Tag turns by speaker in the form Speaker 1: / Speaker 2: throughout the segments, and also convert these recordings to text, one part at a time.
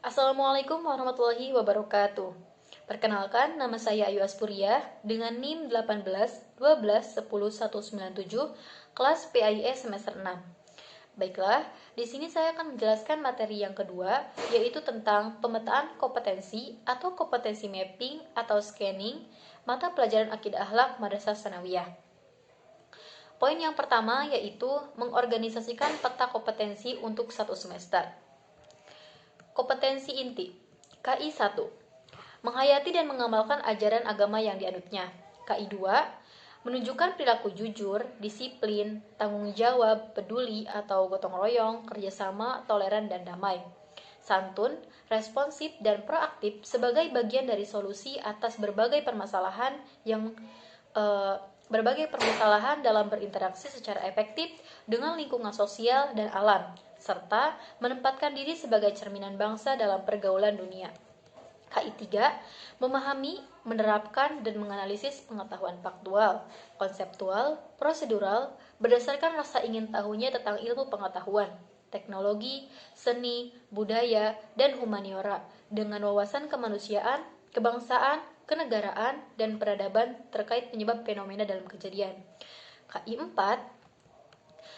Speaker 1: Assalamualaikum warahmatullahi wabarakatuh. Perkenalkan, nama saya Ayu Aspuria dengan NIM 18 12 10 197, kelas PAIE semester 6. Baiklah, di sini saya akan menjelaskan materi yang kedua, yaitu tentang pemetaan kompetensi atau kompetensi mapping atau scanning mata pelajaran akidah akhlak madrasah sanawiyah. Poin yang pertama yaitu mengorganisasikan peta kompetensi untuk satu semester. Kompetensi inti KI 1. Menghayati dan mengamalkan ajaran agama yang dianutnya. KI 2. Menunjukkan perilaku jujur, disiplin, tanggung jawab, peduli atau gotong royong, kerjasama, toleran, dan damai. Santun, responsif, dan proaktif sebagai bagian dari solusi atas berbagai permasalahan dalam berinteraksi secara efektif dengan lingkungan sosial dan alam, serta menempatkan diri sebagai cerminan bangsa dalam pergaulan dunia. KI 3. Memahami, menerapkan, dan menganalisis pengetahuan faktual, konseptual, prosedural, berdasarkan rasa ingin tahunya tentang ilmu pengetahuan, teknologi, seni, budaya, dan humaniora, dengan wawasan kemanusiaan, kebangsaan, kenegaraan, dan peradaban terkait penyebab fenomena dalam kejadian. KI 4.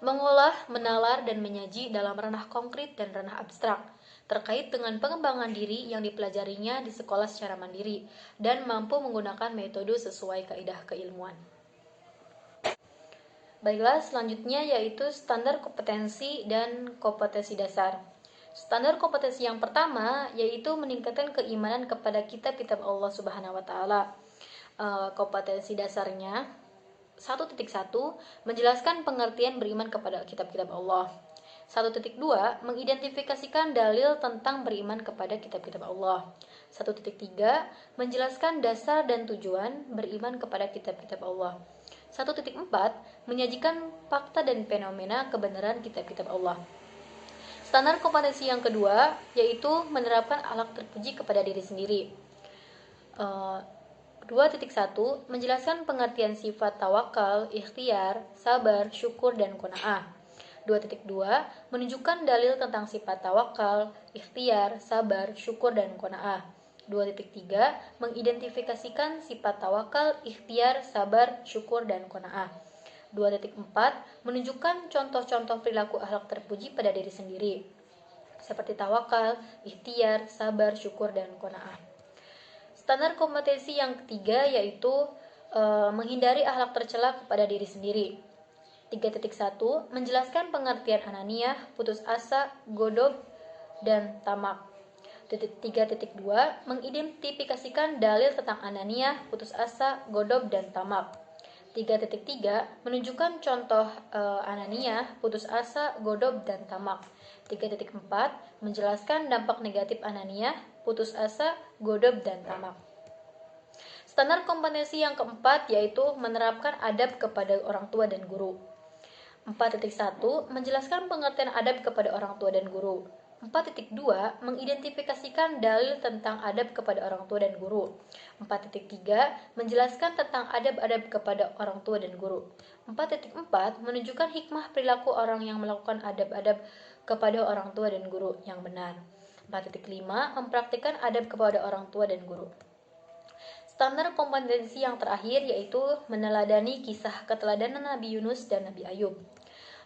Speaker 1: Mengolah, menalar, dan menyaji dalam ranah konkret dan ranah abstrak, terkait dengan pengembangan diri yang dipelajarinya di sekolah secara mandiri, dan mampu menggunakan metode sesuai kaidah keilmuan. Baiklah, selanjutnya yaitu standar kompetensi dan kompetensi dasar. Standar kompetensi yang pertama yaitu meningkatkan keimanan kepada kitab-kitab Allah Subhanahu wa taala. Kompetensi dasarnya 1.1 menjelaskan pengertian beriman kepada kitab-kitab Allah. 1.2 mengidentifikasikan dalil tentang beriman kepada kitab-kitab Allah. 1.3 menjelaskan dasar dan tujuan beriman kepada kitab-kitab Allah. 1.4 menyajikan fakta dan fenomena kebenaran kitab-kitab Allah. Standar kompetensi yang kedua yaitu menerapkan akhlak terpuji kepada diri sendiri. 2.1 menjelaskan pengertian sifat tawakal, ikhtiar, sabar, syukur, dan qanaah. 2.2 menunjukkan dalil tentang sifat tawakal, ikhtiar, sabar, syukur, dan qanaah. 2.3 mengidentifikasikan sifat tawakal, ikhtiar, sabar, syukur, dan qanaah. 2.4 menunjukkan contoh-contoh perilaku akhlak terpuji pada diri sendiri, seperti tawakal, ikhtiar, sabar, syukur, dan qanaah. Standar kompetensi yang ketiga yaitu menghindari akhlak tercela kepada diri sendiri. 3.1 menjelaskan pengertian ananiyah, putus asa, godob, dan tamak. 3.2 mengidentifikasikan dalil tentang ananiyah, putus asa, godob, dan tamak. 3.3 menunjukkan contoh ananiyah, putus asa, godob, dan tamak. 3.4 menjelaskan dampak negatif ananiyah, putus asa, godob, dan tamak. Standar kompetensi yang keempat yaitu menerapkan adab kepada orang tua dan guru. 4.1 menjelaskan pengertian adab kepada orang tua dan guru. 4.2 mengidentifikasikan dalil tentang adab kepada orang tua dan guru. 4.3 menjelaskan tentang adab-adab kepada orang tua dan guru. 4.4 menunjukkan hikmah perilaku orang yang melakukan adab-adab kepada orang tua dan guru yang benar. 4.5 mempraktikkan adab kepada orang tua dan guru. Standar kompetensi yang terakhir yaitu meneladani kisah keteladanan Nabi Yunus dan Nabi Ayub.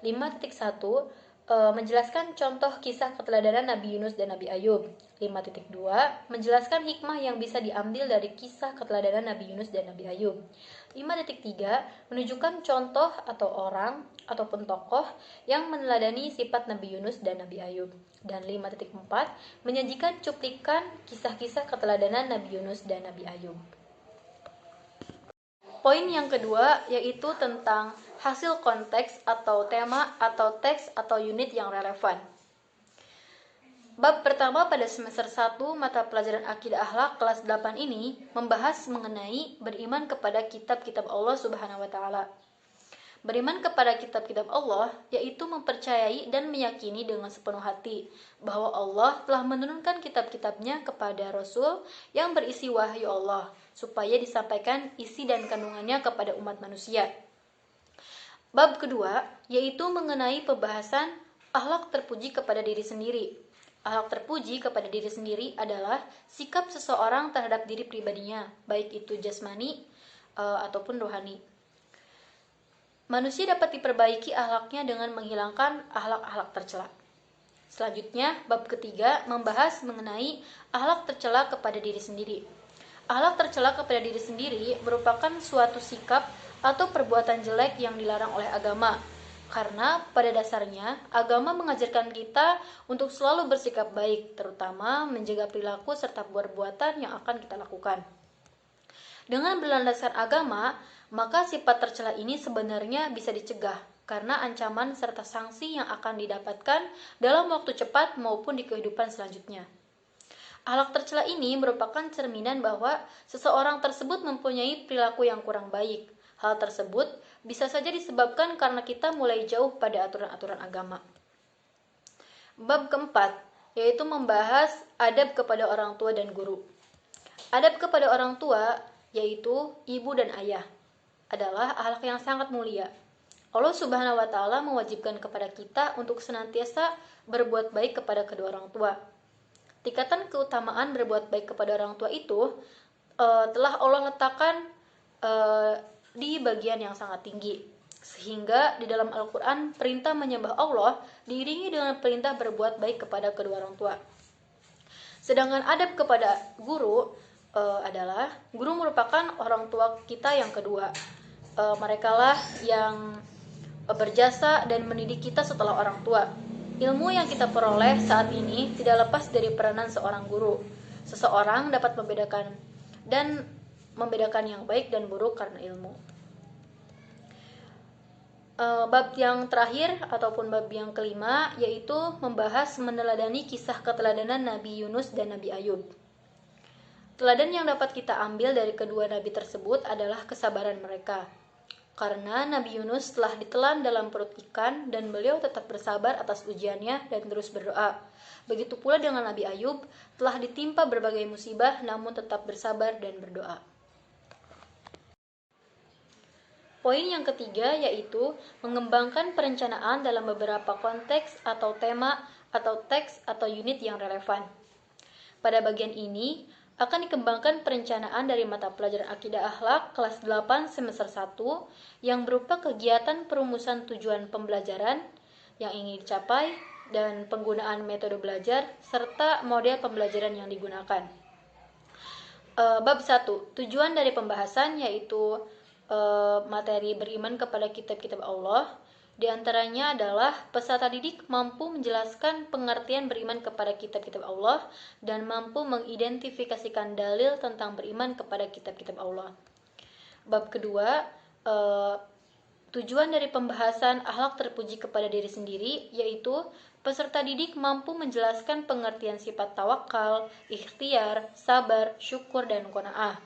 Speaker 1: 5.1 menjelaskan contoh kisah keteladanan Nabi Yunus dan Nabi Ayub. 5.2 menjelaskan hikmah yang bisa diambil dari kisah keteladanan Nabi Yunus dan Nabi Ayub. 5.3 menunjukkan contoh atau orang ataupun tokoh yang meneladani sifat Nabi Yunus dan Nabi Ayub. Dan 5.4 menyajikan cuplikan kisah-kisah keteladanan Nabi Yunus dan Nabi Ayub. Poin yang kedua yaitu tentang hasil konteks atau tema atau teks atau unit yang relevan. Bab pertama pada semester 1 mata pelajaran Akidah Akhlak kelas 8 ini membahas mengenai beriman kepada kitab-kitab Allah Subhanahu wa taala. Beriman kepada kitab-kitab Allah yaitu mempercayai dan meyakini dengan sepenuh hati bahwa Allah telah menurunkan kitab-kitabnya kepada Rasul yang berisi wahyu Allah supaya disampaikan isi dan kandungannya kepada umat manusia. Bab kedua yaitu mengenai pembahasan akhlak terpuji kepada diri sendiri. Akhlak terpuji kepada diri sendiri adalah sikap seseorang terhadap diri pribadinya, baik itu jasmani ataupun rohani. Manusia dapat diperbaiki akhlaknya dengan menghilangkan akhlak-akhlak tercela. Selanjutnya, bab ketiga membahas mengenai akhlak tercela kepada diri sendiri. Akhlak tercela kepada diri sendiri merupakan suatu sikap atau perbuatan jelek yang dilarang oleh agama. Karena pada dasarnya, agama mengajarkan kita untuk selalu bersikap baik, terutama menjaga perilaku serta perbuatan yang akan kita lakukan. Dengan berlandaskan agama, maka sifat tercela ini sebenarnya bisa dicegah karena ancaman serta sanksi yang akan didapatkan dalam waktu cepat maupun di kehidupan selanjutnya. Akhlak tercela ini merupakan cerminan bahwa seseorang tersebut mempunyai perilaku yang kurang baik. Hal tersebut bisa saja disebabkan karena kita mulai jauh pada aturan-aturan agama. Bab keempat, yaitu membahas adab kepada orang tua dan guru. Adab kepada orang tua, yaitu ibu dan ayah, adalah akhlak yang sangat mulia. Allah Subhanahu wa Ta'ala mewajibkan kepada kita untuk senantiasa berbuat baik kepada kedua orang tua. Tingkatan keutamaan berbuat baik kepada orang tua itu telah Allah letakkan di bagian yang sangat tinggi, sehingga di dalam Al-Quran perintah menyembah Allah diiringi dengan perintah berbuat baik kepada kedua orang tua. Sedangkan adab kepada guru adalah guru merupakan orang tua kita yang kedua. Merekalah yang berjasa dan mendidik kita setelah orang tua. Ilmu yang kita peroleh saat ini tidak lepas dari peranan seorang guru. Seseorang dapat membedakan yang baik dan buruk karena ilmu. Bab yang terakhir ataupun bab yang kelima yaitu membahas meneladani kisah keteladanan Nabi Yunus dan Nabi Ayub. Teladan yang dapat kita ambil dari kedua nabi tersebut adalah kesabaran mereka. Karena Nabi Yunus telah ditelan dalam perut ikan dan beliau tetap bersabar atas ujiannya dan terus berdoa. Begitu pula dengan Nabi Ayub, telah ditimpa berbagai musibah namun tetap bersabar dan berdoa. Poin yang ketiga yaitu mengembangkan perencanaan dalam beberapa konteks atau tema atau teks atau unit yang relevan. Pada bagian ini akan dikembangkan perencanaan dari mata pelajaran Akidah Akhlak kelas 8 semester 1 yang berupa kegiatan perumusan tujuan pembelajaran yang ingin dicapai dan penggunaan metode belajar serta model pembelajaran yang digunakan. Bab 1. Tujuan dari pembahasan yaitu materi beriman kepada kitab-kitab Allah. Di antaranya adalah peserta didik mampu menjelaskan pengertian beriman kepada kitab-kitab Allah dan mampu mengidentifikasikan dalil tentang beriman kepada kitab-kitab Allah. Bab kedua, tujuan dari pembahasan akhlak terpuji kepada diri sendiri yaitu peserta didik mampu menjelaskan pengertian sifat tawakal, ikhtiar, sabar, syukur, dan qanaah.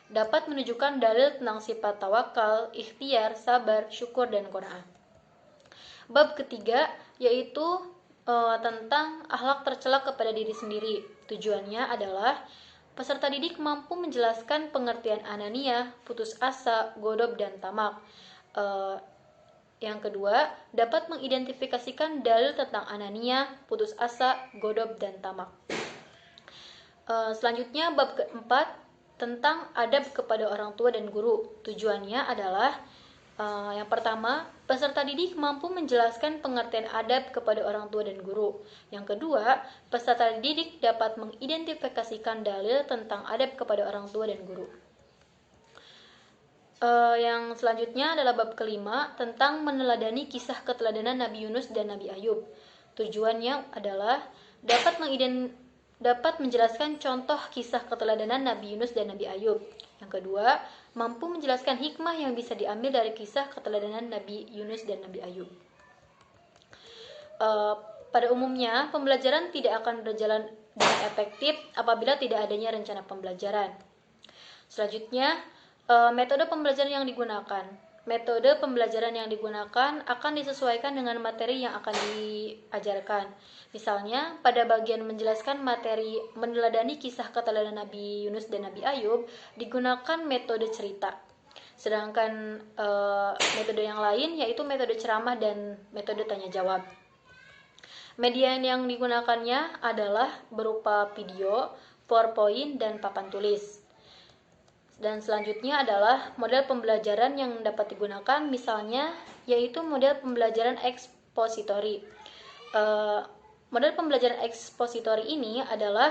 Speaker 1: Dapat menunjukkan dalil tentang sifat tawakal, ikhtiar, sabar, syukur, dan qanaah. Bab ketiga yaitu tentang akhlak tercela kepada diri sendiri. Tujuannya adalah peserta didik mampu menjelaskan pengertian anania, putus asa, godob, dan tamak. Yang kedua, dapat mengidentifikasikan dalil tentang anania, putus asa, godob, dan tamak. Selanjutnya bab keempat tentang adab kepada orang tua dan guru. Tujuannya adalah yang pertama, peserta didik mampu menjelaskan pengertian adab kepada orang tua dan guru. Yang kedua, peserta didik dapat mengidentifikasikan dalil tentang adab kepada orang tua dan guru. Yang selanjutnya adalah bab kelima tentang meneladani kisah keteladanan Nabi Yunus dan Nabi Ayub. Tujuannya adalah dapat menjelaskan contoh kisah keteladanan Nabi Yunus dan Nabi Ayub. Yang kedua, mampu menjelaskan hikmah yang bisa diambil dari kisah keteladanan Nabi Yunus dan Nabi Ayub. Pada umumnya, pembelajaran tidak akan berjalan dengan efektif apabila tidak adanya rencana pembelajaran. Selanjutnya, metode pembelajaran yang digunakan. Metode pembelajaran yang digunakan akan disesuaikan dengan materi yang akan diajarkan. Misalnya, pada bagian menjelaskan materi meneladani kisah keteladanan Nabi Yunus dan Nabi Ayub, digunakan metode cerita. Sedangkan metode yang lain yaitu metode ceramah dan metode tanya jawab. Media yang digunakannya adalah berupa video, PowerPoint, dan papan tulis. Dan selanjutnya adalah model pembelajaran yang dapat digunakan, misalnya yaitu model pembelajaran ekspositori. Model pembelajaran ekspositori ini adalah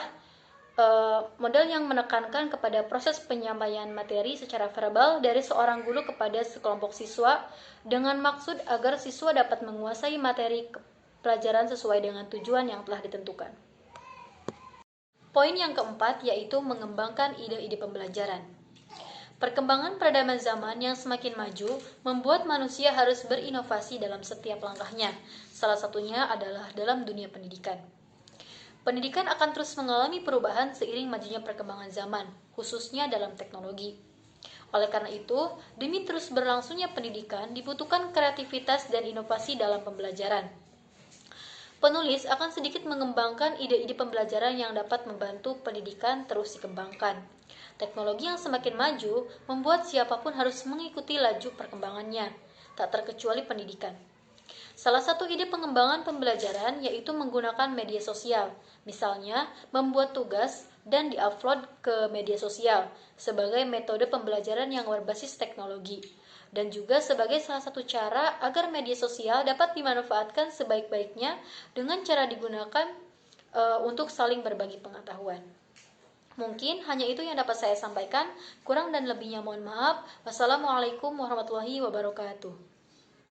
Speaker 1: model yang menekankan kepada proses penyampaian materi secara verbal dari seorang guru kepada sekelompok siswa dengan maksud agar siswa dapat menguasai materi pelajaran sesuai dengan tujuan yang telah ditentukan. Poin yang keempat yaitu mengembangkan ide-ide pembelajaran. Perkembangan peradaban zaman yang semakin maju membuat manusia harus berinovasi dalam setiap langkahnya. Salah satunya adalah dalam dunia pendidikan. Pendidikan akan terus mengalami perubahan seiring majunya perkembangan zaman, khususnya dalam teknologi. Oleh karena itu, demi terus berlangsungnya pendidikan dibutuhkan kreativitas dan inovasi dalam pembelajaran. Penulis akan sedikit mengembangkan ide-ide pembelajaran yang dapat membantu pendidikan terus dikembangkan. Teknologi yang semakin maju membuat siapapun harus mengikuti laju perkembangannya, tak terkecuali pendidikan. Salah satu ide pengembangan pembelajaran yaitu menggunakan media sosial, misalnya membuat tugas dan diupload ke media sosial sebagai metode pembelajaran yang berbasis teknologi, dan juga sebagai salah satu cara agar media sosial dapat dimanfaatkan sebaik-baiknya dengan cara digunakan untuk saling berbagi pengetahuan. Mungkin hanya itu yang dapat saya sampaikan, kurang dan lebihnya mohon maaf. Wassalamualaikum warahmatullahi wabarakatuh.